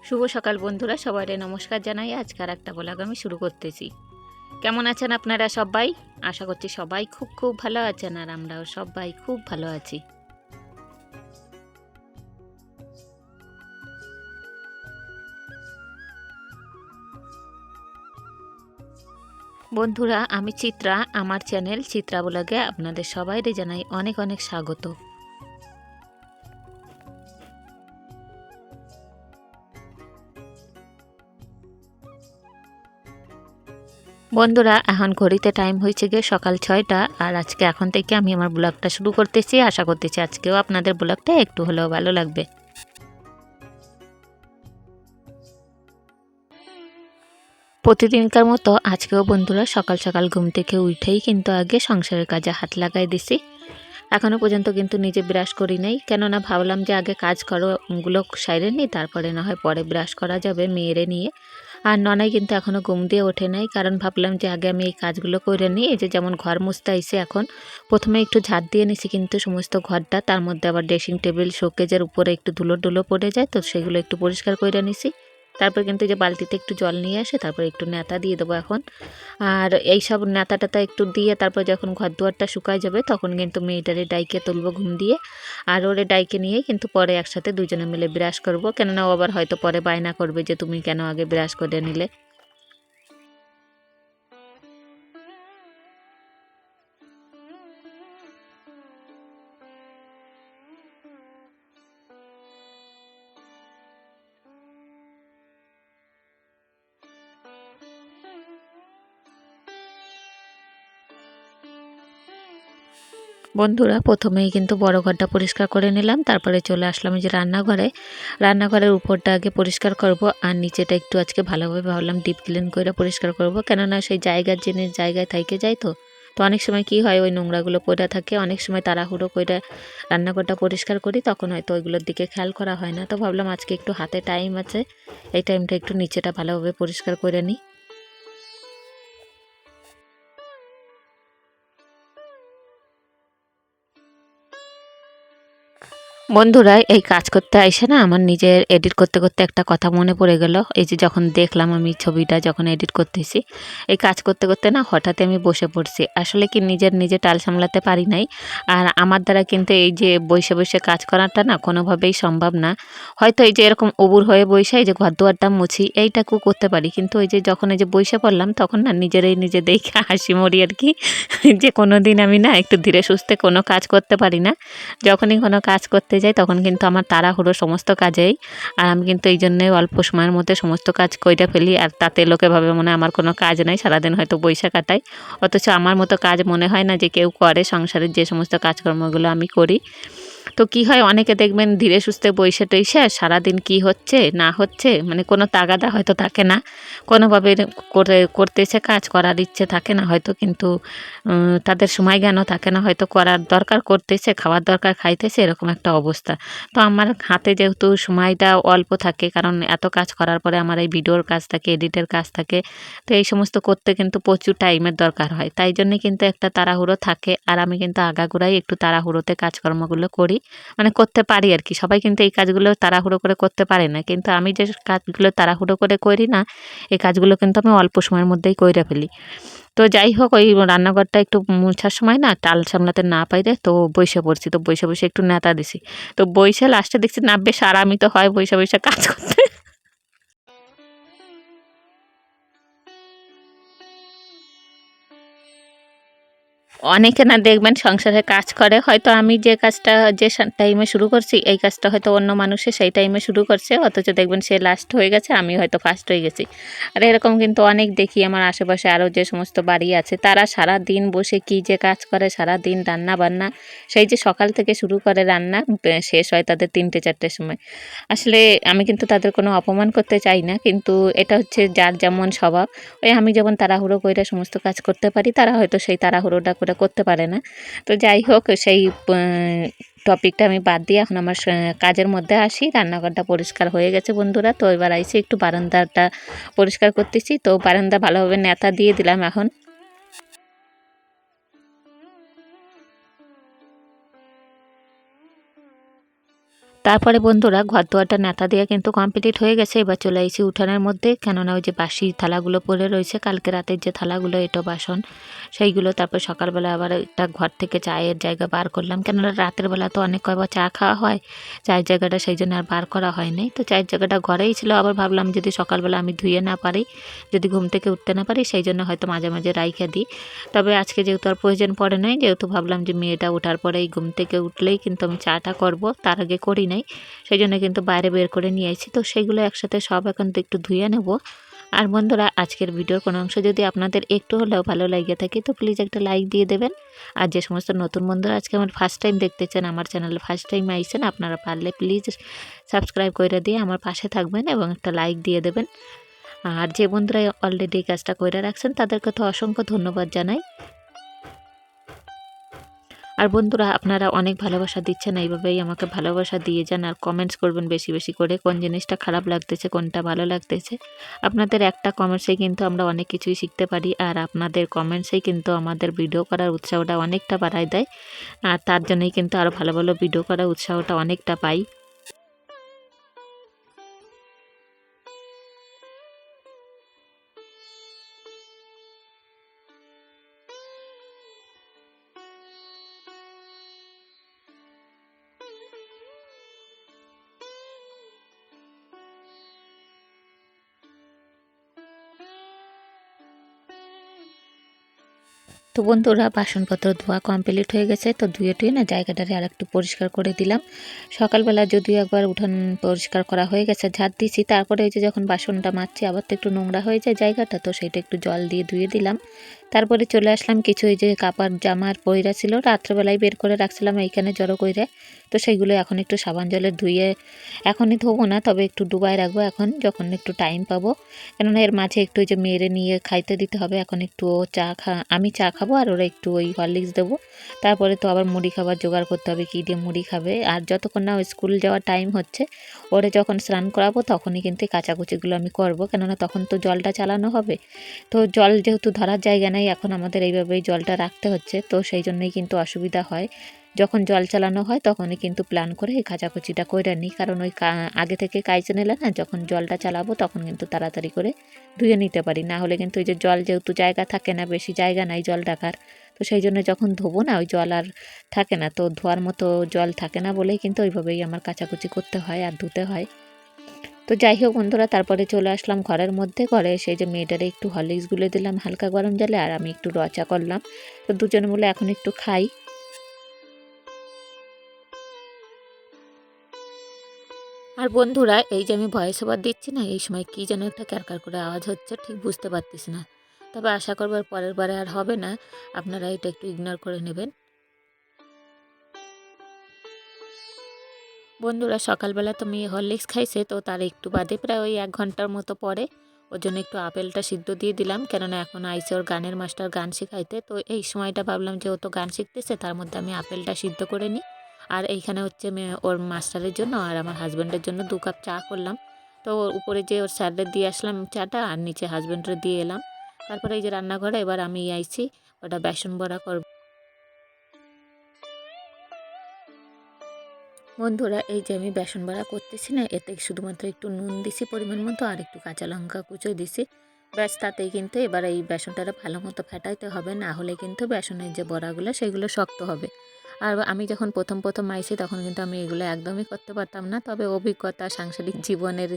শুভ সকাল বন্ধুরা, সবাইকে নমস্কার জানাই। আজকের একটা ব্লগ আমি শুরু করতেছি। কেমন আছেন আপনারা সবাই? আশা করছি সবাই খুব খুব ভালো আছেন, আর আমরাও সবাই খুব ভালো আছি। বন্ধুরা, আমি চিত্রা, আমার চ্যানেল চিত্রা ব্লগে আপনাদের সবাইকে জানাই অনেক অনেক স্বাগত। বন্ধুরা, এখন ঘড়িতে টাইম হয়েছে গিয়ে সকাল 6টা, আর আজকে এখন থেকে আমি আমার ব্লগটা শুরু করতেছি। আশা করতেছি আজকেও আপনাদের ব্লগটা একটু হলেও ভালো লাগবে। প্রতিদিনকার মতো আজকেও বন্ধুরা সকাল সকাল ঘুম থেকে উঠেই কিন্তু আগে সংসারের কাজে হাত লাগাই দিছি। এখনও পর্যন্ত কিন্তু নিজে ব্রাশ করি নাই, কেননা ভাবলাম যে আগে কাজ গুলো সাইরে নিই, তারপরে না হয় পরে ব্রাশ করা যাবে মেয়েরে নিয়ে। আর ননাই কিন্তু এখনও ঘুম দিয়ে ওঠে নাই, কারণ ভাবলাম যে আগে আমি এই কাজগুলো করে নিই। এই যে যেমন ঘর মুছতে আইসে, এখন প্রথমে একটু ঝাড় দিয়ে নিছি কিন্তু সমস্ত ঘরটা, তার মধ্যে আবার ড্রেসিং টেবিল শোকেজের উপরে একটু ধুলো ধুলো পড়ে যায়, তো সেগুলো একটু পরিষ্কার করে নিছি। তারপর কিন্তু যে বালতিতে একটু জল নিয়ে আসে, তারপর একটু ন্যাতা দিয়ে দেবো এখন। আর এই সব ন্যাতা টাতা একটু দিয়ে তারপর যখন ঘর দুয়ারটা শুকায় যাবে, তখন কিন্তু মেয়েটারে ডাইকে তুলবো ঘুম দিয়ে। আর ওরে ডাইকে নিয়ে কিন্তু পরে একসাথে দুজনে মিলে ব্রাশ করবো, কেননা ও আবার হয়তো পরে বায়না করবে যে তুমি কেন আগে ব্রাশ করে নিলে। বন্ধুরা, প্রথমেই কিন্তু বড় ঘরটা পরিষ্কার করে নিলাম, তারপরে চলে আসলাম এই যে রান্নাঘরে। রান্নাঘরের উপরটা আগে পরিষ্কার করব, আর নিচেটা একটু আজকে ভালোভাবে ভাবলাম ডিপ ক্লিন করে পরিষ্কার করব, কেননা সেই জায়গার জিনিস জায়গায় থাইকে যায়। তো তো অনেক সময় কি হয়, ওই নোংরাগুলো পড়ে থাকে, অনেক সময় তাড়াহুড়ো করে রান্নাঘরটা পরিষ্কার করি, তখন হয়তো ওইগুলোর দিকে খেয়াল করা হয় না। তো ভাবলাম আজকে একটু হাতে টাইম আছে, এই টাইমটা একটু নিচেটা ভালোভাবে পরিষ্কার করে নিই। বন্ধুরা, এই কাজ করতে আইসে না আমার নিজের এডিট করতে করতে একটা কথা মনে পড়ে গেল। এই যে যখন দেখলাম আমি ছবিটা যখন এডিট করতেছি, এই কাজ করতে করতে না হঠাৎ আমি বসে পড়ছি। আসলে কি নিজে টাল সামলাতে পারি নাই। আর আমার দ্বারা কিন্তু এই যে বসে বসে কাজ করাটা না কোনোভাবেই সম্ভব না। হয়তো এই যে এরকম উবুর হয়ে বসে এই যে ঘর দুয়ারটা মুছি এইটাকেও করতে পারি, কিন্তু ওই যে যখন এই যে বসে পড়লাম তখন না নিজে দেখে হাসি মরি আর কি। যে কোনোদিন আমি না একটু ধীরে সুস্থে কোনো কাজ করতে পারি না। যখনই কোনো কাজ করতে যাই তখন কিন্তু আমার তাড়াহুড়ো সমস্ত কাজেই। আর আমি কিন্তু এই জন্যই অল্প সময়ের মধ্যে সমস্ত কাজ কইরা ফেলি, আর তাতে লোকে ভাবে মনে হয় আমার কোনো কাজ নাই, সারাদিন হয়তো বইসা কাটাই। অথচ আমার মতো কাজ মনে হয় না যে কেউ করে, সংসারের যে সমস্ত কাজকর্মগুলো আমি করি। তো কি হয়, অনেকে দেখবেন ধীরে সুস্থে বইসে টইসে সারাদিন কি হচ্ছে না হচ্ছে মানে কোনো তাগাদা হয়তো থাকে না, কোনোভাবে করতেছে, কাজ করার ইচ্ছে থাকে না হয়তো, কিন্তু তাদের সময় জ্ঞানও থাকে না, হয়তো করার দরকার করতেছে, খাওয়ার দরকার খাইতেছে, এরকম একটা অবস্থা। তো আমার হাতে যেহেতু সময়টা অল্প থাকে, কারণ এত কাজ করার পরে আমার এই ভিডিওর কাজ থাকে, এডিটের কাজ থাকে, তো এই সমস্ত করতে কিন্তু প্রচুর টাইমের দরকার হয়। তাই জন্যে কিন্তু একটা তাড়াহুড়ো থাকে, আর আমি কিন্তু আগাগোড়াই একটু তাড়াহুড়োতে কাজকর্মগুলো করি, মানে করতে পারি আর কি। সবাই কিন্তু এই কাজগুলো তাড়াহুড়ো করে করতে পারে না, কিন্তু আমি যে কাজগুলো তাড়াহুড়ো করে করি না, এই কাজগুলো কিন্তু আমি অল্প সময়ের মধ্যেই কইরা ফেলি। তো যাই হোক, ওই রান্নাঘরটা একটু মুছার সময় না টাল সামলাতে না পাইরে তো বইসা পড়ছি। তো বইসা একটু ন্যাতা দিছি। তো বইসা লাস্টে দেখছি না, বেশ আরামই তো হয় বইসা কাজ করতে। অনেকে না দেখবেন সংসারে কাজ করে, হয়তো আমি যে কাজটা যে টাইমে শুরু করছি এই কাজটা হয়তো অন্য মানুষে সেই টাইমে শুরু করছে, অথচ দেখবেন সে লাস্ট হয়ে গেছে, আমি হয়তো ফার্স্ট হয়ে গেছি। আর এরকম কিন্তু অনেক দেখি আমার আশেপাশে, আরও যে সমস্ত বাড়ি আছে তারা সারা দিন বসে কি যে কাজ করে, সারা দিন রান্না বান্না, সেই যে সকাল থেকে শুরু করে রান্না শেষ হয় তাদের 3টে 4টের সময়। আসলে আমি কিন্তু তাদের কোনো অপমান করতে চাই না, কিন্তু এটা হচ্ছে যার যেমন স্বভাব। ওই আমি যেমন তাড়াহুড়ো কইরা সমস্ত কাজ করতে পারি, তারা হয়তো সেই তাড়াহুড়োটা করে করতে পারে না। তো যাই হোক, সেই টপিকটা আমি বাদ দিয়ে এখন আমার কাজের মধ্যে আসি। রান্নাঘরটা পরিষ্কার হয়ে গেছে বন্ধুরা। তো এবার আইসি একটু বারান্দাটা পরিষ্কার করতেছি। তো বারান্দা ভালোভাবে ন্যাতা দিয়ে দিলাম এখন। তারপরে বন্ধুরা ঘর দুয়ারটা ন্যাতা দিয়ে কিন্তু কমপ্লিট হয়ে গেছে। এবার চলে এসেছি উঠানের মধ্যে, কেননা ওই যে বাসি থালাগুলো পড়ে রয়েছে কালকে রাতের যে থালাগুলো এঁটো বাসন সেইগুলো। তারপর সকালবেলা আবার একটা ঘর থেকে চায়ের জায়গা বার করলাম, কেননা রাতের বেলা তো অনেক কয়বার চা খাওয়া হয়, চায়ের জায়গাটা সেই জন্য আর বার করা হয়নি। তো চায়ের জায়গাটা ঘরেই ছিল, আবার ভাবলাম যদি সকালবেলা আমি ধুয়ে না পারি, যদি ঘুম থেকে উঠতে না পারি, সেই জন্য হয়তো মাঝে মাঝে রাইখা দিই। তবে আজকে যেহেতু আর প্রয়োজন পড়ে নাই, যেহেতু ভাবলাম যে মেয়েটা ওঠার পরেই ঘুম থেকে উঠলেই কিন্তু আমি চাটা করব, তার আগে করি নাই, সেই জন্য কিন্তু বাইরে বের করে নিয়ে আসি। তো সেগুলো একসাথে সব এখন তো একটু ধুয়ে নেব। আর বন্ধুরা আজকের ভিডিওর কোনো অংশ যদি আপনাদের একটু হলেও ভালো লাগে থাকে তো প্লিজ একটা লাইক দিয়ে দেবেন। আর যে সমস্ত নতুন বন্ধুরা আজকে আমার ফার্স্ট টাইম দেখতেছেন, আমার চ্যানেলে ফার্স্ট টাইম আইছেন, আপনারা পারলে প্লিজ সাবস্ক্রাইব করে দিয়ে আমার পাশে থাকবেন এবং একটা লাইক দিয়ে দেবেন। আর যে বন্ধুরা অলরেডি এই কাজটা করে রাখছেন তাদেরকে তো অসংখ্য ধন্যবাদ জানাই। আর বন্ধুরা আপনারা অনেক ভালোবাসা দিচ্ছেন, এইভাবেই আমাকে ভালোবাসা দিয়ে যান আর কমেন্টস করবেন বেশি বেশি করে, কোন জিনিসটা খারাপ লাগতেছে কোনটা ভালো লাগতেছে। আপনাদের একটা কমেন্টসেই কিন্তু আমরা অনেক কিছুই শিখতে পারি, আর আপনাদের কমেন্টসেই কিন্তু আমাদের ভিডিও করার উৎসাহটা অনেকটা বাড়ায় দেয়। আর তার জন্যই কিন্তু আরও ভালো ভালো ভিডিও করার উৎসাহটা অনেকটা পাই। তো বন্ধুরা বাসনপত্র ধোয়া কমপ্লিট হয়ে গেছে, তো ধুয়ে টুয়ে না জায়গাটারে আর একটু পরিষ্কার করে দিলাম। সকালবেলা যদিও একবার উঠান পরিষ্কার করা হয়ে গেছে, ঝাড় দিয়েছি, তারপরে ওই যে যখন বাসনটা মাজছি আবার তো একটু নোংরা হয়ে যায় জায়গাটা, তো সেটা একটু জল দিয়ে ধুয়ে দিলাম। তারপরে চলে আসলাম কিছু এই যে কাপড় জামার পইরা ছিল রাত্রেবেলায় বের করে রাখছিলাম এইখানে জড়ো কইরা, তো সেইগুলো এখন একটু সাবান জলে ধুয়ে এখনই ধোবো না, তবে একটু ডুবাই রাখবো এখন যখন একটু টাইম পাবো, কেননা এর মাঝে একটু ওই যে মেয়েরে নিয়ে খাইতে দিতে হবে। এখন একটু ও আমি চা খাবো আর ওরা একটু ওই হরলিক্স দেবো, তারপরে তো আবার মুড়ি খাবার জোগাড় করতে হবে, কী দিয়ে মুড়ি খাবে। আর যতক্ষণ না ওই স্কুল যাওয়ার টাইম হচ্ছে, ওরে যখন স্নান করাবো তখনই কিন্তু কাচাকুচিগুলো আমি করবো, কেননা তখন তো জলটা চালানো হবে। তো জল যেহেতু ধরার জায়গা নেই, এখন আমাদের এইভাবেই জলটা রাখতে হচ্ছে, তো সেই জন্যই কিন্তু অসুবিধা হয়। যখন জল চালানো হয় তখনই কিন্তু প্ল্যান করে এই কাচাকুচিটা কইরা নিই, কারণ ওই আগে থেকে কাইচে নিলে না যখন জলটা চালাবো তখন কিন্তু তাড়াতাড়ি করে ধুয়ে নিতে পারি। না হলে কিন্তু ওই যে জল যেহেতু জায়গা থাকে না, বেশি জায়গা নাই জল রাখার, তো সেই জন্য যখন ধোবো না ওই জল আর থাকে না, তো ধোয়ার মতো জল থাকে না বলেই কিন্তু ওইভাবেই আমার কাচাকুচি করতে হয় আর ধুতে হয়। তো যাই হোক বন্ধুরা, তারপরে চলে আসলাম ঘরের মধ্যে, ঘরে সেই যে মেয়েটারে একটু হরলিক্স গুলে দিলাম হালকা গরম জলে, আর আমি একটু রচা করলাম, তো দুজনে মিলে এখন একটু খাই। আর বন্ধুরা এই যে আমি ভয়েস ওভার দিচ্ছি না, এই সময় কি যেন একটা ক্যারকার করে আওয়াজ হচ্ছে, ঠিক বুঝতে পারতেছি না, তবে আশা করবো পরের বারে আর হবে না, আপনারা এটা একটু ইগনোর করে নেবেন। বন্ধুরা সকালবেলা তো মেয়ে হরলিক্স খাইছে, তো তার একটু বাদে প্রায় ওই 1 ঘন্টার মতো পরে ওর জন্য একটু আপেলটা সিদ্ধ দিয়ে দিলাম, কেননা এখন আইসে ওর গানের মাস্টার গান শেখাইতে, তো এই সময়টা ভাবলাম যে ও তো গান শিখতেছে, তার মধ্যে আমি আপেলটা সিদ্ধ করে নিই। আর এইখানে হচ্ছে ওর মাস্টারের জন্য আর আমার হাজব্যান্ডের জন্য 2 কাপ চা করলাম। তো ওর উপরে যে ওর স্যারদের দিয়ে আসলাম চাটা, আর নিচে হাজব্যান্ডের দিয়ে এলাম। তারপরে এই যে রান্নাঘরে এবার আমি আইছি ওটা বেসন বড়া করব। বন্ধুরা এই যে আমি বেসন বড়া করতেছি না, এতে শুধুমাত্র একটু নুন দিছি পরিমাণ মতো, আর একটু কাঁচা লঙ্কা কুচো দিছি, ব্যাস তাতেই কিন্তু এবার এই বেসনটা ভালো মতো ফেটাইতে হবে, না হলে কিন্তু বেসনের যে বড়াগুলো সেগুলো শক্ত হবে। আর আমি যখন প্রথম প্রথম আইছি তখন কিন্তু আমি এগুলো একদমই করতে পারতাম না, তবে অভিজ্ঞতা সাংসারিক জীবনের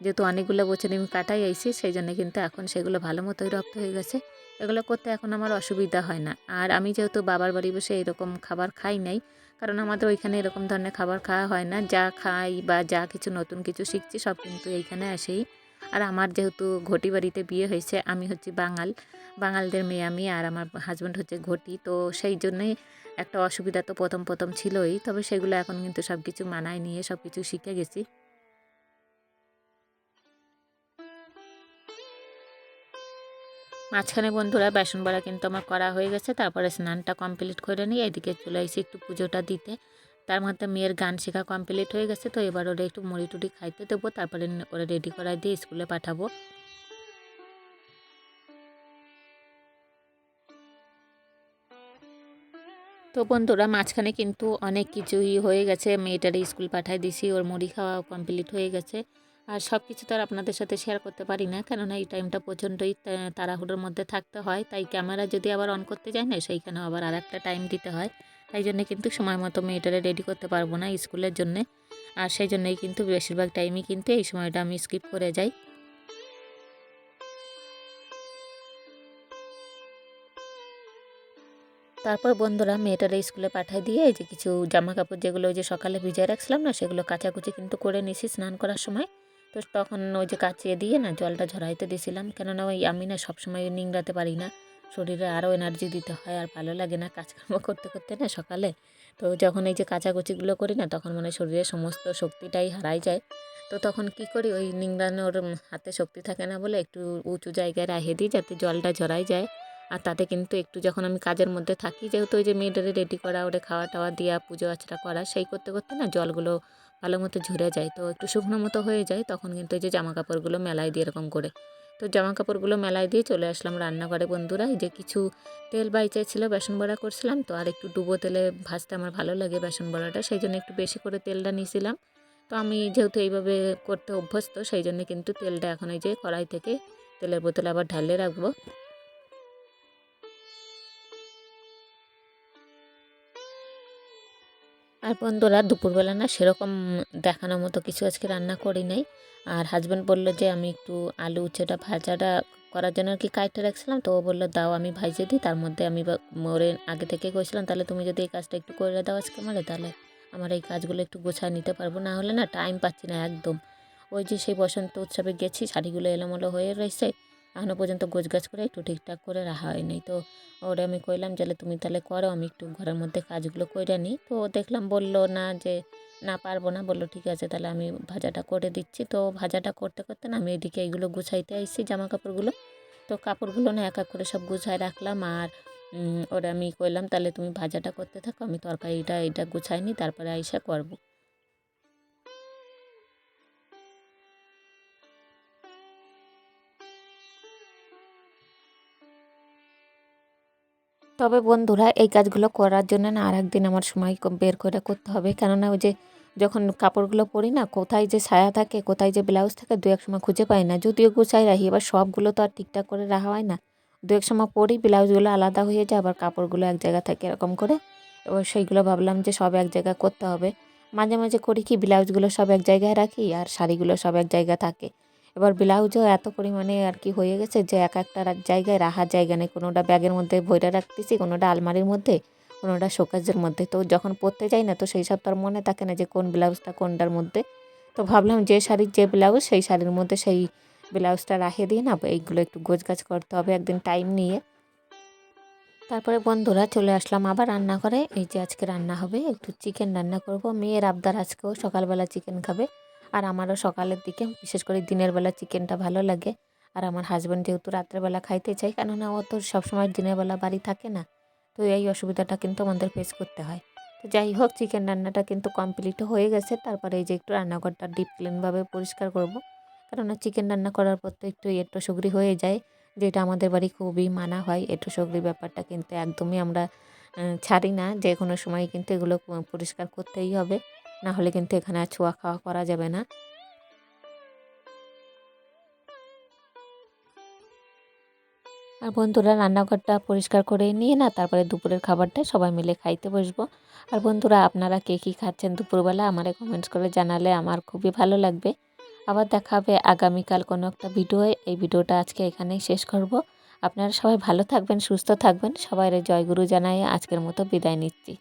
যেহেতু অনেকগুলো বছর আমি কাটাই আইছি, সেই জন্য কিন্তু এখন সেগুলো ভালো মতোই রপ্ত হয়ে গেছে, এগুলো করতে এখন আমার অসুবিধা হয় না। আর আমি যেহেতু বাবার বাড়ি বসে এরকম খাবার খাই নাই, কারণ আমাদের ওইখানে এরকম ধরনের খাবার খাওয়া হয় না, যা খাই বা যা কিছু নতুন কিছু শিখছি সব কিন্তু এইখানে আসেই। আর আমার যেহেতু ঘটি বাড়িতে বিয়ে হয়েছে, আমি হচ্ছি বাঙালদের মেয়ে আমি, আর আমার হাজব্যান্ড হচ্ছে ঘটি, তো সেই জন্যই একটা অসুবিধা তো প্রথম প্রথম ছিলই, তবে সেগুলো এখন কিন্তু সব কিছু মানায় নিয়ে সব কিছু শিখে গেছি। মাঝখানে বন্ধুরা বেসন বড়া কিন্তু আমার করা হয়ে গেছে, তারপরে স্নানটা কমপ্লিট করে নিয়ে এদিকে চলে এসেছি একটু পুজোটা দিতে। তার মধ্যে মেয়ের গান শেখা কমপ্লিট হয়ে গেছে, তো এবার ওরা একটু মুড়ি টুড়ি খাইতে দেবো, তারপরে ওরা রেডি করাই দিয়ে স্কুলে পাঠাবো। তো তো বন্ধুরা মাঝখানে কিন্তু অনেক কিছুই হয়ে গেছে, মেয়েটারে স্কুল পাঠায় দিছি, ওর মুড়ি খাওয়া কমপ্লিট হয়ে গেছে। আর সব কিছু তো আর আপনাদের সাথে শেয়ার করতে পারি না, কেননা এই টাইমটা প্রচণ্ডই তাড়াহুড়োর মধ্যে থাকতে হয়। তাই ক্যামেরা যদি আবার অন করতে যাই না, সেইখানে আবার আর একটা টাইম দিতে হয়। তাই জন্যে কিন্তু সময় মতো মেয়েটারে রেডি করতে পারবো না স্কুলের জন্যে। আর সেই জন্যই কিন্তু বেশিরভাগ টাইমই কিন্তু এই সময়টা আমি স্কিপ করে যাই। তারপর বন্ধুরা মেয়েটারে স্কুলে পাঠিয়ে দিয়ে এই যে কিছু জামা কাপড় যেগুলো ওই যে সকালে ভিজিয়ে রাখছিলাম না, সেগুলো কাচাকুচি কিন্তু করে নিছি স্নান করার সময়। তো তখন ওই যে কাচিয়ে দিয়ে না জলটা ঝরাইতে দিয়েছিলাম, কেননা ওই আমি না সবসময় নিংড়াতে পারি না, শরীরে আরও এনার্জি দিতে হয়, আর ভালো লাগে না কাজকর্ম করতে করতে না সকালে। তো যখন এই যে কাচাকুচিগুলো করি না, তখন মানে শরীরের সমস্ত শক্তিটাই হারাই যায়। তো তখন কি করি, ওই নিংড়ানোর হাতে শক্তি থাকে না বলে একটু উঁচু জায়গায় রেখে দিই, যাতে জলটা ঝরাই যায়। আর তাতে কিন্তু একটু যখন আমি কাজের মধ্যে থাকি, যেহেতু ওই যে মেয়েটারে রেডি করা, ওটা খাওয়া টাওয়া দেওয়া, পুজো আচরা করা, সেই করতে করতে না জলগুলো ভালো মতো ঝরে যায়, তো একটু শুকনো মতো হয়ে যায়। তখন কিন্তু এই যে জামা কাপড়গুলো মেলায় দিয়ে এরকম করে, তো জামা কাপড়গুলো মেলায় দিয়ে চলে আসলাম রান্নাঘরে। বন্ধুরা এই যে কিছু তেল বাইচে ছিল, বেসন বড়া করছিলাম, তো আর একটু ডুবো তেলে ভাজতে আমার ভালো লাগে বেসন বড়াটা, সেই জন্য একটু বেশি করে তেলটা নিয়েছিলাম। তো আমি যেহেতু এইভাবে করতে অভ্যস্ত, সেই জন্য কিন্তু তেলটা এখন এই যে কড়াই থেকে তেলের বোতলে আবার ঢালে রাখবো। আর বন্ধুরা দুপুরবেলা না সেরকম দেখানোর মতো কিছু আজকে রান্না করি নাই। আর হাজব্যান্ড বললো যে আমি একটু আলু উচ্ছেটা ভাজাটা করার জন্য আর কি কাটতে রাখছিলাম, তো ও বললো দাও আমি ভাইজে দিই, তার মধ্যে আমি মোরে আগে থেকে কইছিলাম তাহলে তুমি যদি এই কাজটা একটু করে দাও আজকে আমারে, তাহলে আমার এই কাজগুলো একটু গোছায় নিতে পারবো, না হলে না টাইম পাচ্ছি না একদম। ওই যে সেই বসন্ত উৎসবে গেছি, শাড়িগুলো এলোমেলো হয়ে রয়েছে, এখনও পর্যন্ত গোছগাছ করে একটু ঠিকঠাক করে রাখা হয়নি। তো ওরে আমি কইলাম যে তুমি তাহলে করো, আমি একটু ঘরের মধ্যে কাজগুলো করে নিই। তো দেখলাম বললো না যে না পারবো না, বললো ঠিক আছে তাহলে আমি ভাজাটা করে দিচ্ছি। তো ভাজাটা করতে করতে না আমি এদিকে এইগুলো গুছাইতে আইসি জামা কাপড়গুলো। তো কাপড়গুলো না এক এক করে সব গুছায় রাখলাম। আর ওরে আমি কইলাম তাহলে তুমি ভাজাটা করতে থাকো, আমি তরকারিটা এটা গুছাই নিই, তারপরে আইসা করবো। তবে বন্ধুরা এই কাজগুলো করার জন্য না আরেকদিন আমার সময় বের করে করতে হবে, কেননা ওই যে যখন কাপড়গুলো পরি না, কোথায় যে ছায়া থাকে কোথায় যে ব্লাউজ থাকে দু এক সময় খুঁজে পাই না, যদিও গুছাই রাখি, এবার সবগুলো তো আর ঠিকঠাক করে রাখা হয় না। দু এক সময় পরি ব্লাউজগুলো আলাদা হয়ে যায়, আবার কাপড়গুলো এক জায়গা থাকে এরকম করে। এবার সেইগুলো ভাবলাম যে সব এক জায়গায় করতে হবে। মাঝে মাঝে করি কি ব্লাউজগুলো সব এক জায়গায় রাখি আর শাড়িগুলো সব এক জায়গায় থাকে। এবার ব্লাউজও এত পরিমাণে আর কি হয়ে গেছে যে এক একটা জায়গায় রাখার জায়গা নেই, কোনোটা ব্যাগের মধ্যে ভরে রাখতেছি, কোনোটা আলমারির মধ্যে, কোনোটা শোকেজের মধ্যে। তো যখন পরতে যাই না, তো সেই সব তো আর মনে থাকে না যে কোন ব্লাউজটা কোনটার মধ্যে। তো ভাবলাম যে শাড়ির যে ব্লাউজ সেই শাড়ির মধ্যে সেই ব্লাউজটা রাখে দিয়ে না এইগুলো একটু গোছগাছ করতে হবে একদিন টাইম নিয়ে। তারপরে বন্ধুরা চলে আসলাম আবার রান্নাঘরে। এই যে আজকে রান্না হবে একটু চিকেন রান্না করব, মেয়ের আবদার আজকেও সকালবেলা চিকেন খাবে। আর আমারও সকালের দিকে বিশেষ করে দিনের বেলা চিকেনটা ভালো লাগে। আর আমার হাজব্যান্ড যেহেতু রাত্রেবেলা খাইতে চাই, কেননা ও তো সবসময় দিনের বেলা বাড়ি থাকে না, তো এই অসুবিধাটা কিন্তু আমাদের ফেস করতে হয়। তো যাই হোক চিকেন রান্নাটা কিন্তু কমপ্লিটও হয়ে গেছে। তারপরে এই যে একটু রান্নাঘরটা ডিপ ক্লিনভাবে পরিষ্কার করব, কেননা চিকেন রান্না করার পর তো একটু এঁটো সগরি হয়ে যায়, যেটা আমাদের বাড়ি খুবই মানা হয়। এঁটো সগরি ব্যাপারটা কিন্তু একদমই আমরা ছাড়ি না, যে কোনো সময় কিন্তু এগুলো পরিষ্কার করতেই হবে, না হলে কিন্তু এখানে আর ছোঁয়া খাওয়া করা যাবে না। আর বন্ধুরা রান্নাঘরটা পরিষ্কার করে নিয়ে না তারপরে দুপুরের খাবারটা সবাই মিলে খাইতে বসবো। আর বন্ধুরা আপনারা কে কী খাচ্ছেন দুপুরবেলা আমারে কমেন্টস করে জানালে আমার খুবই ভালো লাগবে। আবার দেখা হবে আগামীকাল কোনো একটা ভিডিওয়ে। এই ভিডিওটা আজকে এখানেই শেষ করব। আপনারা সবাই ভালো থাকবেন, সুস্থ থাকবেন, সবাইরে জয়গুরু জানাই আজকের মতো বিদায় নিচ্ছি।